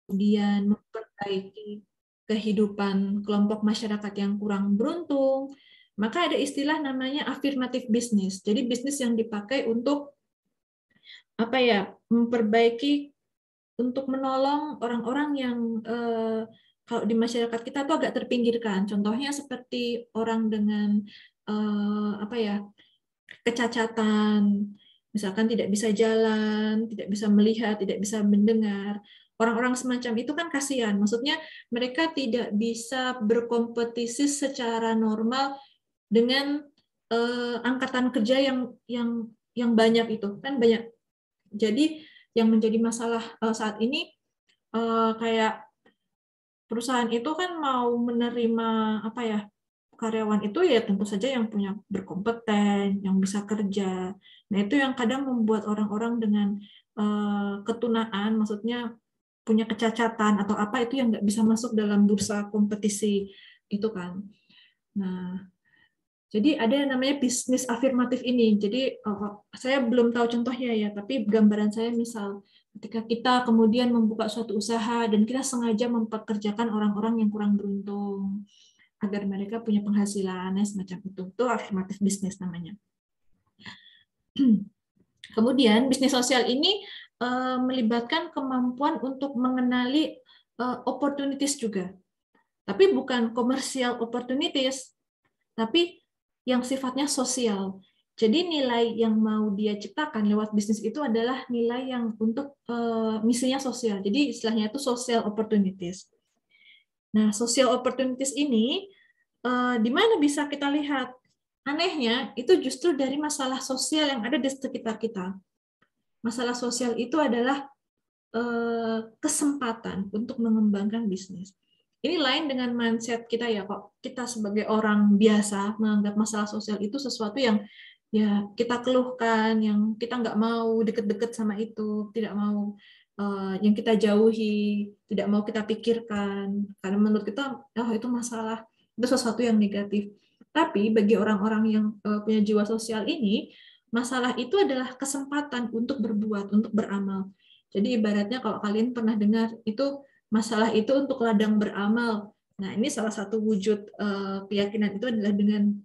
kemudian memperbaiki kehidupan kelompok masyarakat yang kurang beruntung, maka ada istilah namanya affirmative business. Jadi bisnis yang dipakai untuk apa ya, memperbaiki, untuk menolong orang-orang yang kalau di masyarakat kita tuh agak terpinggirkan. Contohnya seperti orang dengan apa ya, kecacatan, misalkan tidak bisa jalan, tidak bisa melihat, tidak bisa mendengar. Orang-orang semacam itu kan kasihan. Maksudnya mereka tidak bisa berkompetisi secara normal dengan angkatan kerja yang banyak itu. Kan banyak. Jadi yang menjadi masalah saat ini kayak perusahaan itu kan mau menerima apa ya, karyawan itu ya tentu saja yang punya berkompeten, yang bisa kerja. Nah, itu yang kadang membuat orang-orang dengan ketunaan, maksudnya punya kecacatan atau apa, itu yang nggak bisa masuk dalam bursa kompetisi itu kan. Nah, jadi ada yang namanya bisnis afirmatif ini. Jadi saya belum tahu contohnya ya, tapi gambaran saya misal ketika kita kemudian membuka suatu usaha dan kita sengaja mempekerjakan orang-orang yang kurang beruntung agar mereka punya penghasilan semacam itu afirmatif bisnis namanya. Kemudian bisnis sosial ini melibatkan kemampuan untuk mengenali opportunities juga, tapi bukan komersial opportunities, tapi yang sifatnya sosial. Jadi nilai yang mau dia ciptakan lewat bisnis itu adalah nilai yang untuk misinya sosial. Jadi istilahnya itu social opportunities. Nah, social opportunities ini di mana bisa kita lihat? Anehnya, itu justru dari masalah sosial yang ada di sekitar kita. Masalah sosial itu adalah kesempatan untuk mengembangkan bisnis. Ini lain dengan mindset kita ya, kok kita sebagai orang biasa menganggap masalah sosial itu sesuatu yang ya kita keluhkan, yang kita nggak mau deket-deket sama itu, tidak mau yang kita jauhi, tidak mau kita pikirkan, karena menurut kita oh itu masalah, itu sesuatu yang negatif. Tapi bagi orang-orang yang punya jiwa sosial ini, masalah itu adalah kesempatan untuk berbuat, untuk beramal. Jadi ibaratnya kalau kalian pernah dengar itu masalah itu untuk ladang beramal. Nah, ini salah satu wujud keyakinan itu adalah dengan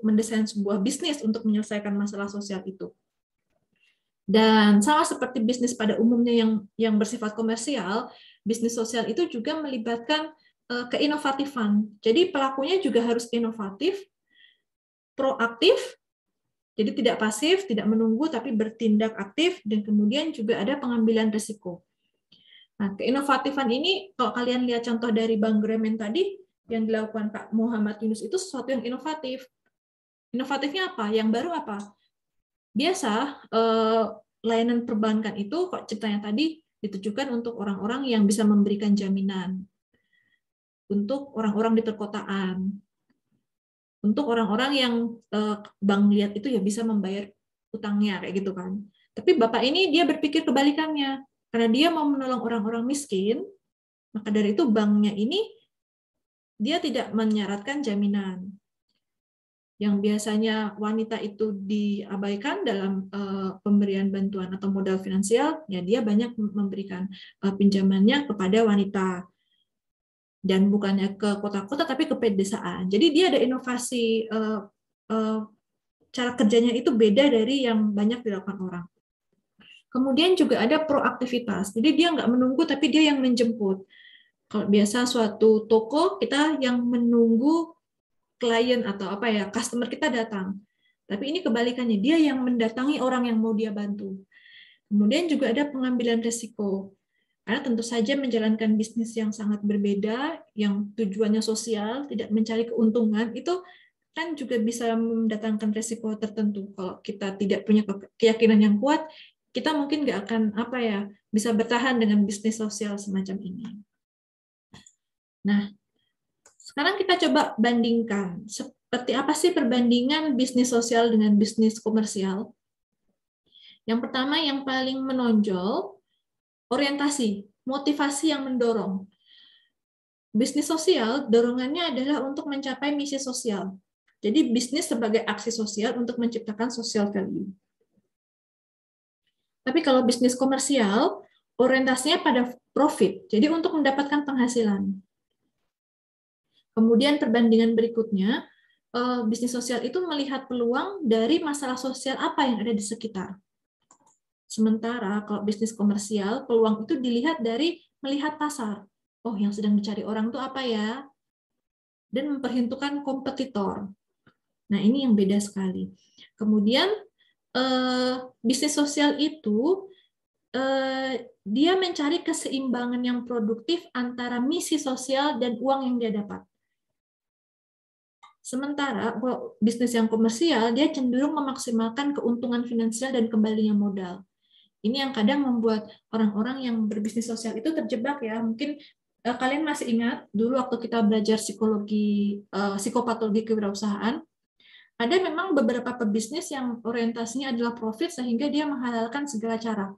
mendesain sebuah bisnis untuk menyelesaikan masalah sosial itu. Dan sama seperti bisnis pada umumnya yang bersifat komersial, bisnis sosial itu juga melibatkan keinovatifan. Jadi pelakunya juga harus inovatif, proaktif, jadi tidak pasif, tidak menunggu, tapi bertindak aktif, dan kemudian juga ada pengambilan risiko. Nah, keinovatifan ini, kalau kalian lihat contoh dari Bank Gremen tadi, yang dilakukan Pak Muhammad Yunus itu sesuatu yang inovatif. Inovatifnya apa? Yang baru apa? Biasa, layanan perbankan itu, kok ceritanya tadi, ditujukan untuk orang-orang yang bisa memberikan jaminan. Untuk orang-orang di perkotaan. Untuk orang-orang yang bank lihat itu ya bisa membayar utangnya, kayak gitu kan. Tapi Bapak ini dia berpikir kebalikannya. Karena dia mau menolong orang-orang miskin, maka dari itu banknya ini dia tidak menyaratkan jaminan. Yang biasanya wanita itu diabaikan dalam pemberian bantuan atau modal finansial, ya dia banyak memberikan pinjamannya kepada wanita. Dan bukannya ke kota-kota, tapi ke pedesaan. Jadi dia ada inovasi, cara kerjanya itu beda dari yang banyak dilakukan orang. Kemudian juga ada proaktivitas. Jadi dia nggak menunggu, tapi dia yang menjemput. Kalau biasa suatu toko, kita yang menunggu klien atau apa ya, customer kita datang. Tapi ini kebalikannya, dia yang mendatangi orang yang mau dia bantu. Kemudian juga ada pengambilan risiko. Karena tentu saja menjalankan bisnis yang sangat berbeda, yang tujuannya sosial, tidak mencari keuntungan, itu kan juga bisa mendatangkan risiko tertentu. Kalau kita tidak punya keyakinan yang kuat, kita mungkin nggak akan apa ya bisa bertahan dengan bisnis sosial semacam ini. Nah, sekarang kita coba bandingkan, seperti apa sih perbandingan bisnis sosial dengan bisnis komersial. Yang pertama, yang paling menonjol, orientasi, motivasi yang mendorong. Bisnis sosial, dorongannya adalah untuk mencapai misi sosial. Jadi bisnis sebagai aksi sosial untuk menciptakan social value. Tapi kalau bisnis komersial, orientasinya pada profit, jadi untuk mendapatkan penghasilan. Kemudian perbandingan berikutnya, bisnis sosial itu melihat peluang dari masalah sosial apa yang ada di sekitar. Sementara kalau bisnis komersial, peluang itu dilihat dari melihat pasar. Oh, yang sedang dicari orang itu apa ya? Dan memperhitungkan kompetitor. Nah, ini yang beda sekali. Kemudian, bisnis sosial itu dia mencari keseimbangan yang produktif antara misi sosial dan uang yang dia dapat. Sementara bisnis yang komersial, dia cenderung memaksimalkan keuntungan finansial dan kembalinya modal. Ini yang kadang membuat orang-orang yang berbisnis sosial itu terjebak ya. Mungkin kalian masih ingat dulu waktu kita belajar psikopatologi kewirausahaan, ada memang beberapa pebisnis yang orientasinya adalah profit sehingga dia menghalalkan segala cara.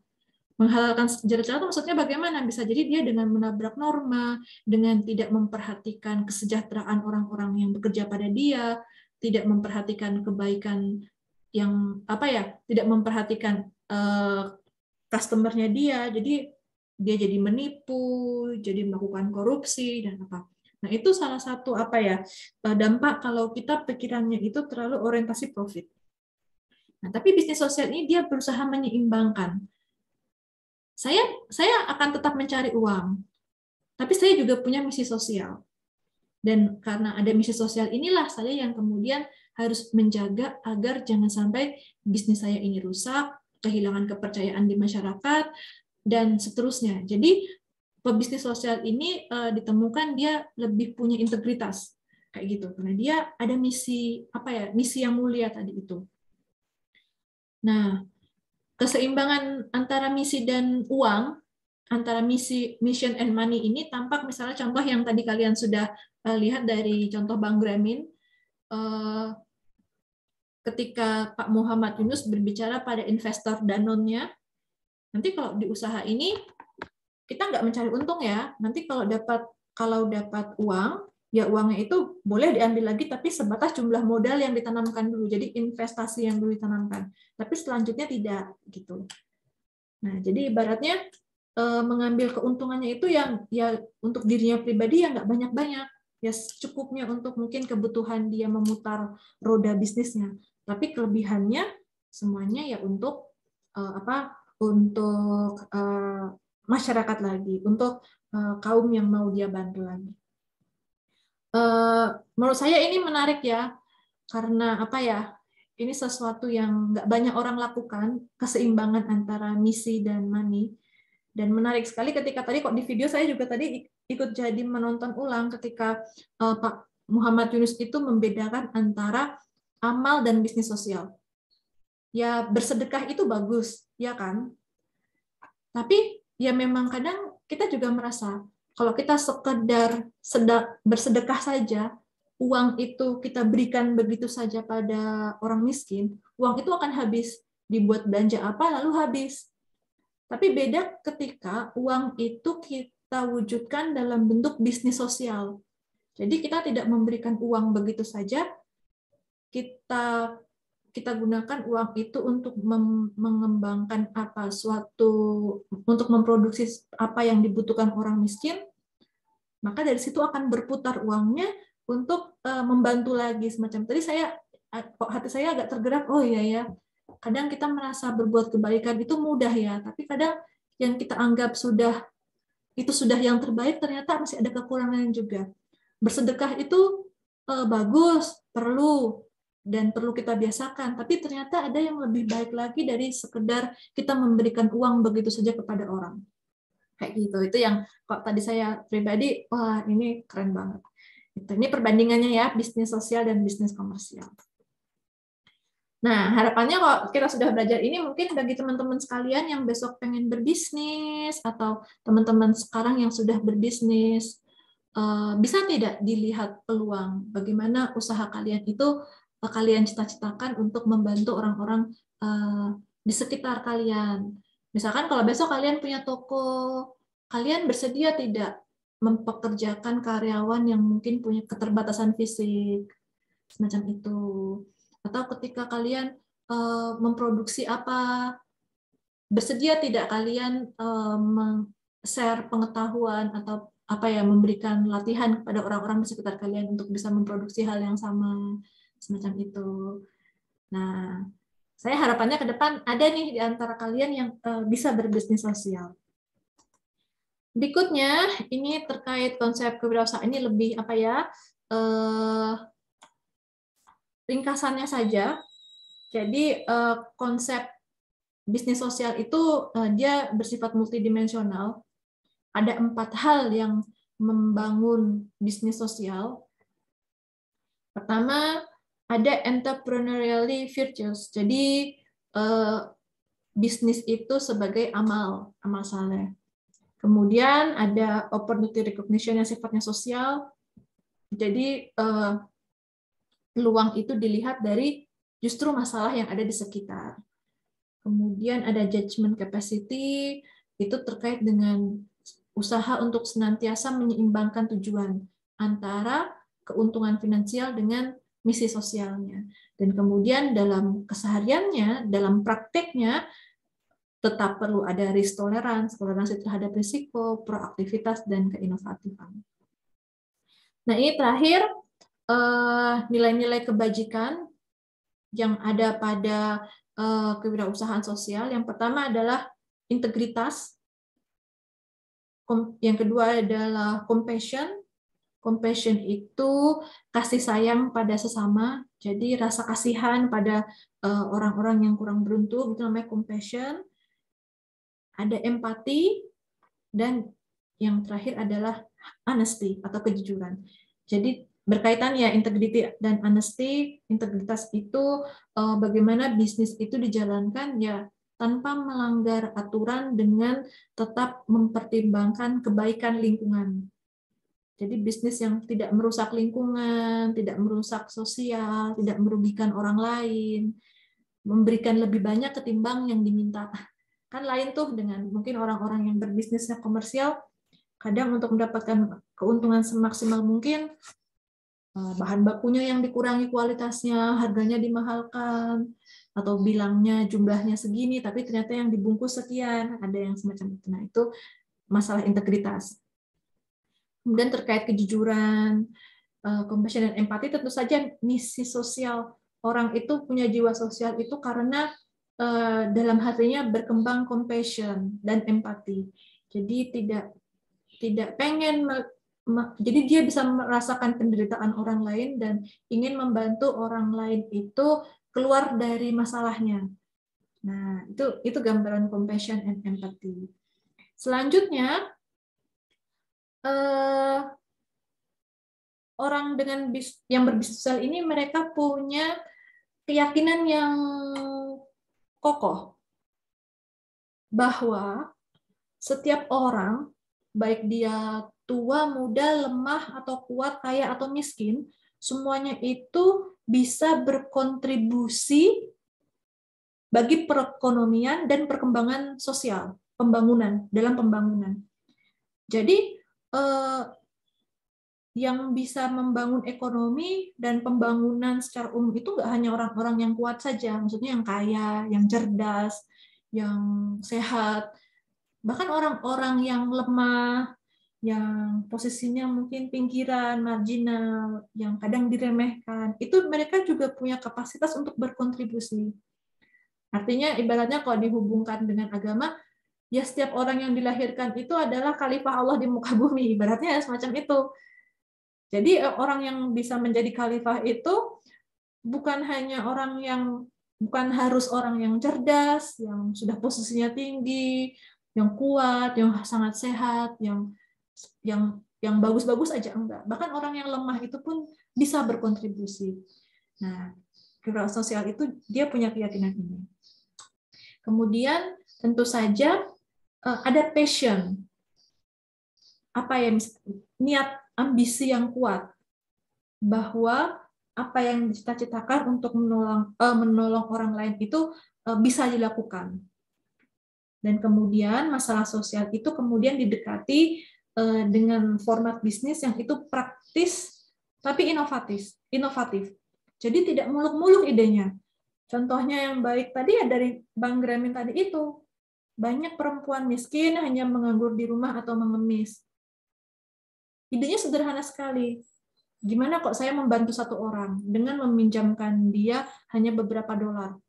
Menghalalkan segala cara itu maksudnya bagaimana? Bisa jadi dia dengan menabrak norma, dengan tidak memperhatikan kesejahteraan orang-orang yang bekerja pada dia, tidak memperhatikan kebaikan yang tidak memperhatikan customer-nya dia, jadi dia jadi menipu, jadi melakukan korupsi dan apa. Nah, itu salah satu dampak kalau kita pikirannya itu terlalu orientasi profit. Nah, tapi bisnis sosial ini dia berusaha menyeimbangkan. Saya akan tetap mencari uang, tapi saya juga punya misi sosial. Dan karena ada misi sosial inilah saya yang kemudian harus menjaga agar jangan sampai bisnis saya ini rusak, kehilangan kepercayaan di masyarakat, dan seterusnya. Jadi pebisnis sosial ini ditemukan dia lebih punya integritas kayak gitu, karena dia ada misi misi yang mulia tadi itu. Nah, keseimbangan antara misi dan uang, antara mission and money ini tampak misalnya contoh yang tadi kalian sudah lihat dari contoh Bank Gramin, ketika Pak Muhammad Yunus berbicara pada investor Danone-nya, nanti kalau di usaha ini kita nggak mencari untung ya, nanti kalau dapat uang, ya uangnya itu boleh diambil lagi, tapi sebatas jumlah modal yang ditanamkan dulu, jadi investasi yang dulu ditanamkan. Tapi selanjutnya tidak gitu. Nah, jadi ibaratnya mengambil keuntungannya itu yang ya untuk dirinya pribadi ya nggak banyak-banyak, ya cukupnya untuk mungkin kebutuhan dia memutar roda bisnisnya. Tapi kelebihannya semuanya ya untuk untuk masyarakat lagi, untuk kaum yang mau dia bantu lagi. Menurut saya ini menarik ya, karena ini sesuatu yang nggak banyak orang lakukan, keseimbangan antara misi dan money. Dan menarik sekali ketika tadi kok di video saya juga tadi ikut jadi menonton ulang ketika Pak Muhammad Yunus itu membedakan antara amal dan bisnis sosial. Ya bersedekah itu bagus, ya kan? Tapi ya memang kadang kita juga merasa kalau kita sekedar bersedekah saja, uang itu kita berikan begitu saja pada orang miskin, uang itu akan habis. Dibuat belanja apa lalu habis. Tapi beda ketika uang itu kita wujudkan dalam bentuk bisnis sosial. Jadi kita tidak memberikan uang begitu saja, kita gunakan uang itu untuk mengembangkan untuk memproduksi apa yang dibutuhkan orang miskin, maka dari situ akan berputar uangnya untuk membantu lagi semacam. Tadi hati saya agak tergerak, oh iya ya, kadang kita merasa berbuat kebaikan itu mudah ya, tapi kadang yang kita anggap sudah yang terbaik ternyata masih ada kekurangan juga. Bersedekah itu bagus, perlu kita biasakan, tapi ternyata ada yang lebih baik lagi dari sekedar kita memberikan uang begitu saja kepada orang. Kayak gitu. Itu yang kok tadi saya pribadi, wah ini keren banget. Ini perbandingannya ya, bisnis sosial dan bisnis komersial. Nah, harapannya kalau kita sudah belajar ini, mungkin bagi teman-teman sekalian yang besok pengen berbisnis, atau teman-teman sekarang yang sudah berbisnis, bisa tidak dilihat peluang bagaimana usaha kalian itu kalian cita-citakan untuk membantu orang-orang di sekitar kalian. Misalkan kalau besok kalian punya toko, kalian bersedia tidak mempekerjakan karyawan yang mungkin punya keterbatasan fisik, semacam itu. Atau ketika kalian memproduksi apa, bersedia tidak kalian share pengetahuan atau memberikan latihan kepada orang-orang di sekitar kalian untuk bisa memproduksi hal yang sama, semacam itu. Nah, saya harapannya ke depan ada nih di antara kalian yang bisa berbisnis sosial. Berikutnya, ini terkait konsep kewirausahaan, ini lebih ringkasannya saja. Jadi konsep bisnis sosial itu dia bersifat multidimensional. Ada 4 hal yang membangun bisnis sosial. Pertama, ada entrepreneurially virtuous. Jadi bisnis itu sebagai amal saleh. Kemudian ada opportunity recognition yang sifatnya sosial. Jadi peluang itu dilihat dari justru masalah yang ada di sekitar. Kemudian ada judgment capacity, itu terkait dengan usaha untuk senantiasa menyeimbangkan tujuan antara keuntungan finansial dengan misi sosialnya. Dan kemudian dalam kesehariannya, dalam prakteknya, tetap perlu ada risk tolerance, toleransi terhadap risiko, proaktivitas, dan keinovatifan. Nah, ini terakhir, nilai-nilai kebajikan yang ada pada kewirausahaan sosial. Yang pertama adalah integritas, yang kedua adalah compassion. Compassion itu kasih sayang pada sesama, jadi rasa kasihan pada orang-orang yang kurang beruntung, itu namanya compassion. Ada empati, dan yang terakhir adalah honesty atau kejujuran. Jadi berkaitan ya integrity dan honesty. Integritas itu bagaimana bisnis itu dijalankan ya tanpa melanggar aturan dengan tetap mempertimbangkan kebaikan lingkungan. Jadi bisnis yang tidak merusak lingkungan, tidak merusak sosial, tidak merugikan orang lain, memberikan lebih banyak ketimbang yang diminta. Kan lain tuh dengan mungkin orang-orang yang berbisnisnya komersial, kadang untuk mendapatkan keuntungan semaksimal mungkin, bahan bakunya yang dikurangi kualitasnya, harganya dimahalkan, atau bilangnya jumlahnya segini, tapi ternyata yang dibungkus sekian, ada yang semacam itu. Nah, itu masalah integritas. Kemudian terkait kejujuran, compassion dan empati, tentu saja misi sosial orang itu punya jiwa sosial itu karena dalam hatinya berkembang compassion dan empati. Jadi tidak pengen, jadi dia bisa merasakan penderitaan orang lain dan ingin membantu orang lain itu keluar dari masalahnya. Nah, itu gambaran compassion and empathy. Selanjutnya, orang yang berbisnis sosial ini mereka punya keyakinan yang kokoh bahwa setiap orang, baik dia tua, muda, lemah, atau kuat, kaya, atau miskin, semuanya itu bisa berkontribusi bagi perekonomian dan perkembangan sosial, dalam pembangunan. Jadi, yang bisa membangun ekonomi dan pembangunan secara umum itu nggak hanya orang-orang yang kuat saja, maksudnya yang kaya, yang cerdas, yang sehat, bahkan orang-orang yang lemah, yang posisinya mungkin pinggiran, marginal, yang kadang diremehkan, itu mereka juga punya kapasitas untuk berkontribusi. Artinya ibaratnya kalau dihubungkan dengan agama, ya setiap orang yang dilahirkan itu adalah khalifah Allah di muka bumi, ibaratnya semacam itu. Jadi orang yang bisa menjadi khalifah itu bukan harus orang yang cerdas, yang sudah posisinya tinggi, yang kuat, yang sangat sehat, yang bagus-bagus aja, enggak. Bahkan orang yang lemah itu pun bisa berkontribusi. Nah, kewirausahaan sosial itu dia punya keyakinan ini. Kemudian tentu saja ada passion. Apa ya, niat, ambisi yang kuat bahwa apa yang dicita-citakan untuk menolong orang lain itu bisa dilakukan. Dan kemudian masalah sosial itu kemudian didekati dengan format bisnis yang itu praktis tapi inovatif. Jadi tidak muluk-muluk idenya. Contohnya yang baik tadi ya dari Bang Gramin tadi itu. banyak perempuan miskin hanya menganggur di rumah atau mengemis. Idenya sederhana sekali. Gimana kok saya membantu satu orang dengan meminjamkan dia hanya beberapa dolar?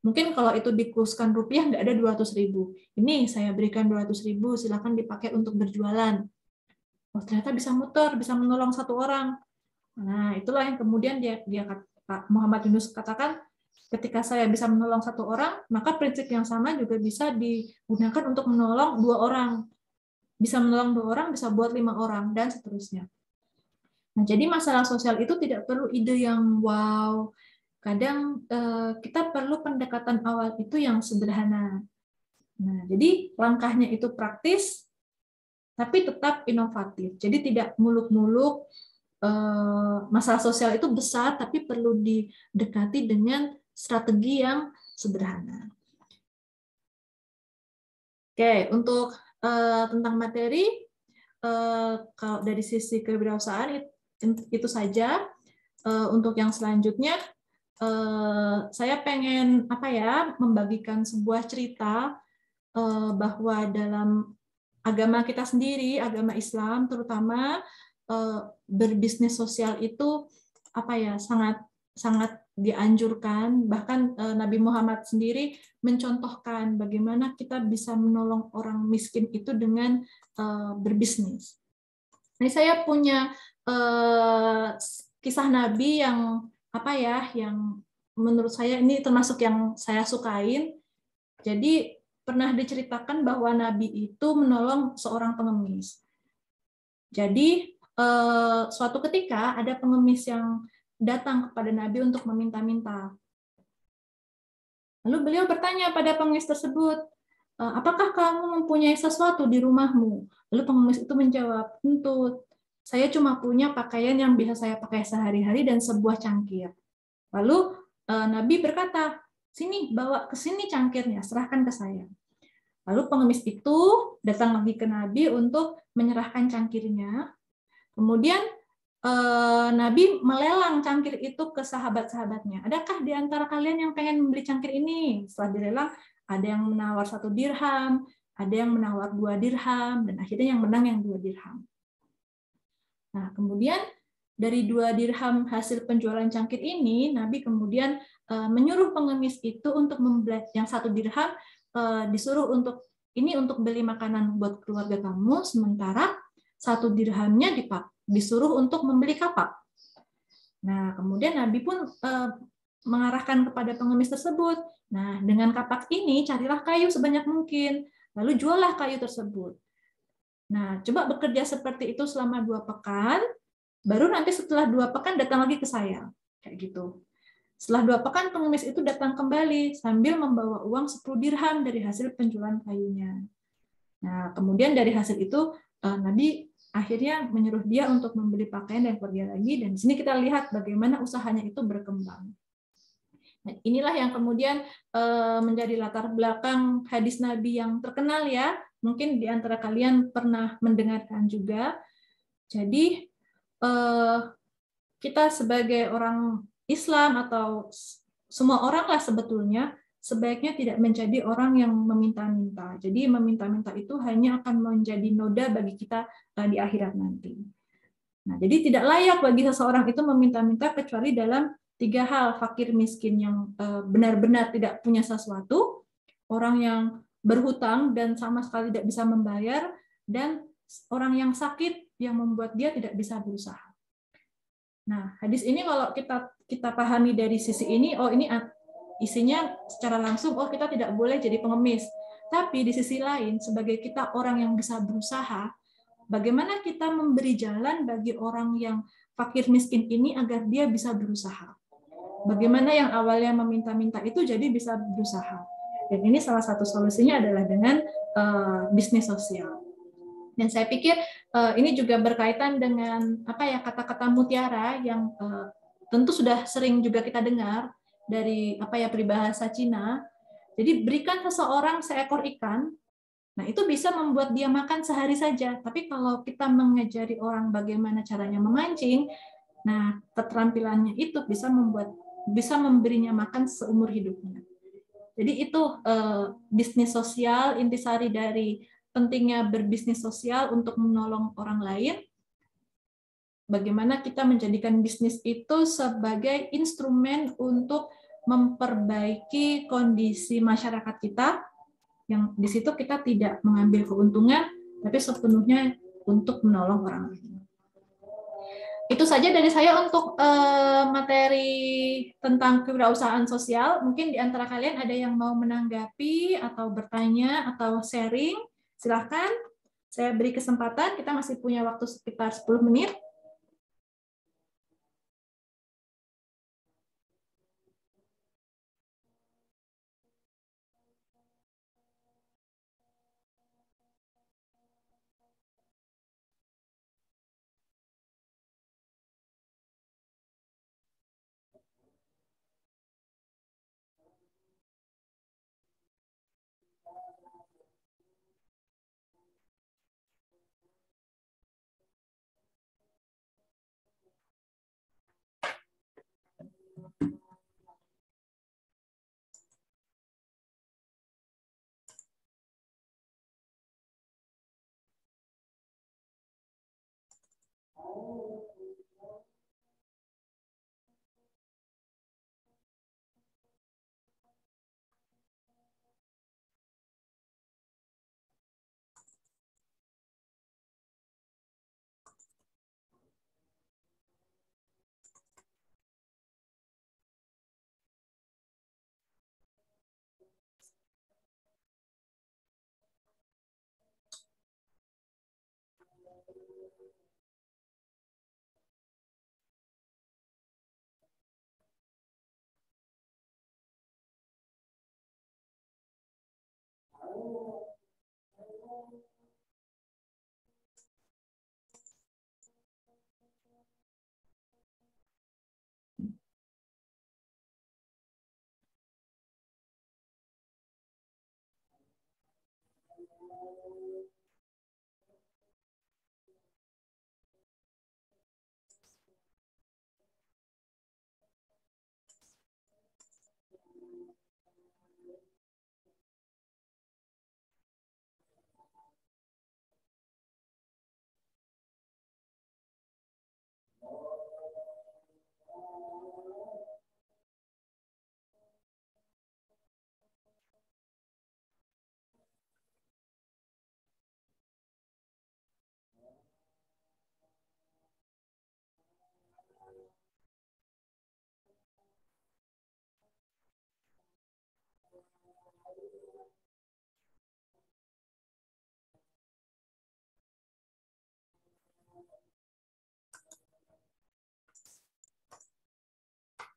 Mungkin kalau itu dikurskan rupiah nggak ada 200.000. Ini saya berikan 200.000, silakan dipakai untuk berjualan. Oh, ternyata bisa muter, bisa menolong satu orang. Nah, itulah yang kemudian Pak Muhammad Yunus katakan, ketika saya bisa menolong satu orang, maka prinsip yang sama juga bisa digunakan untuk menolong 2 orang. Bisa menolong 2 orang, bisa buat 5 orang, dan seterusnya. Nah, jadi masalah sosial itu tidak perlu ide yang wow. Kadang kita perlu pendekatan awal itu yang sederhana. Nah, jadi langkahnya itu praktis, tapi tetap inovatif. Jadi tidak muluk-muluk. Masalah sosial itu besar, tapi perlu didekati dengan strategi yang sederhana. Oke, untuk tentang materi, kalau dari sisi kewirausahaan itu saja. Untuk yang selanjutnya, saya pengen membagikan sebuah cerita bahwa dalam agama kita sendiri, agama Islam terutama, berbisnis sosial itu sangat dianjurkan. Bahkan Nabi Muhammad sendiri mencontohkan bagaimana kita bisa menolong orang miskin itu dengan berbisnis. Ini saya punya kisah Nabi yang yang menurut saya ini termasuk yang saya sukain. Jadi pernah diceritakan bahwa Nabi itu menolong seorang pengemis. Jadi suatu ketika ada pengemis yang datang kepada Nabi untuk meminta-minta. Lalu beliau bertanya pada pengemis tersebut, apakah kamu mempunyai sesuatu di rumahmu? Lalu pengemis itu menjawab, tentu. Saya cuma punya pakaian yang bisa saya pakai sehari-hari dan sebuah cangkir. Lalu Nabi berkata, sini, bawa ke sini cangkirnya, serahkan ke saya. Lalu pengemis itu datang lagi ke Nabi untuk menyerahkan cangkirnya. Kemudian Nabi melelang cangkir itu ke sahabat-sahabatnya. Adakah di antara kalian yang pengen membeli cangkir ini? Setelah dilelang, ada yang menawar 1 dirham, ada yang menawar 2 dirham, dan akhirnya yang menang yang 2 dirham. Nah, kemudian dari 2 dirham hasil penjualan cangkir ini, Nabi kemudian menyuruh pengemis itu untuk membeli yang 1 dirham, disuruh untuk beli makanan buat keluarga kamu, sementara 1 dirhamnya disuruh untuk membeli kapak. Nah, kemudian Nabi pun mengarahkan kepada pengemis tersebut. Nah, dengan kapak ini carilah kayu sebanyak mungkin, lalu juallah kayu tersebut. Nah, coba bekerja seperti itu selama 2 pekan, baru nanti setelah 2 pekan datang lagi ke saya. Kayak gitu. Setelah 2 pekan, pengemis itu datang kembali sambil membawa uang 10 dirham dari hasil penjualan kayunya. Nah, kemudian dari hasil itu, Nabi akhirnya menyuruh dia untuk membeli pakaian dan pergi lagi, dan di sini kita lihat bagaimana usahanya itu berkembang. Nah, inilah yang kemudian menjadi latar belakang hadis Nabi yang terkenal ya. Mungkin di antara kalian pernah mendengarkan juga. Jadi kita sebagai orang Islam atau semua orang lah sebetulnya sebaiknya tidak menjadi orang yang meminta-minta. Jadi meminta-minta itu hanya akan menjadi noda bagi kita di akhirat nanti. Nah, jadi tidak layak bagi seseorang itu meminta-minta kecuali dalam 3 hal: fakir miskin yang benar-benar tidak punya sesuatu, orang yang berhutang dan sama sekali tidak bisa membayar, dan orang yang sakit yang membuat dia tidak bisa berusaha. Nah, hadis ini kalau kita pahami dari sisi ini, oh ini isinya secara langsung, oh kita tidak boleh jadi pengemis. Tapi di sisi lain, sebagai kita orang yang bisa berusaha, bagaimana kita memberi jalan bagi orang yang fakir miskin ini agar dia bisa berusaha? Bagaimana yang awalnya meminta-minta itu jadi bisa berusaha? Dan ini salah satu solusinya adalah dengan bisnis sosial. Dan saya pikir ini juga berkaitan dengan kata-kata mutiara yang tentu sudah sering juga kita dengar dari peribahasa Cina. Jadi berikan seseorang seekor ikan. Nah, itu bisa membuat dia makan sehari saja. Tapi kalau kita mengajari orang bagaimana caranya memancing, nah keterampilannya itu bisa memberinya makan seumur hidupnya. Jadi itu bisnis sosial, intisari dari pentingnya berbisnis sosial untuk menolong orang lain. Bagaimana kita menjadikan bisnis itu sebagai instrumen untuk memperbaiki kondisi masyarakat kita, yang di situ kita tidak mengambil keuntungan, tapi sepenuhnya untuk menolong orang lain. Itu saja dari saya untuk materi tentang kewirausahaan sosial. Mungkin di antara kalian ada yang mau menanggapi atau bertanya atau sharing. Silahkan, saya beri kesempatan. Kita masih punya waktu sekitar 10 menit.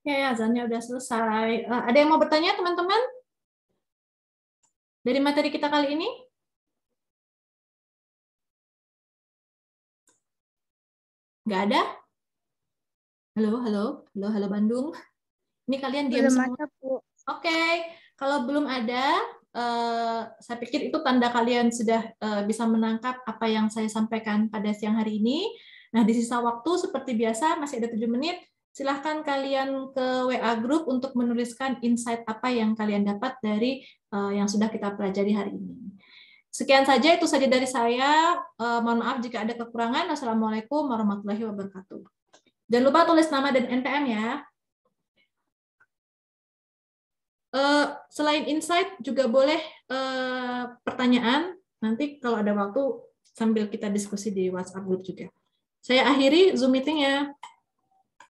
Ya, azannya udah selesai. Ada yang mau bertanya, teman-teman? Dari materi kita kali ini? Nggak ada? Halo, halo, halo, halo Bandung. Ini kalian diam Belum semua. ada, Bu. Oke, kalau belum ada, saya pikir itu tanda kalian sudah bisa menangkap apa yang saya sampaikan pada siang hari ini. Nah, di sisa waktu seperti biasa, masih ada 7 menit. Silahkan kalian ke WA Group untuk menuliskan insight apa yang kalian dapat dari yang sudah kita pelajari hari ini. Sekian saja, itu saja dari saya. Mohon maaf jika ada kekurangan. Assalamualaikum warahmatullahi wabarakatuh. Jangan lupa tulis nama dan NPM ya. Selain insight juga boleh pertanyaan. Nanti kalau ada waktu sambil kita diskusi di WhatsApp group juga. Saya akhiri Zoom meeting-nya.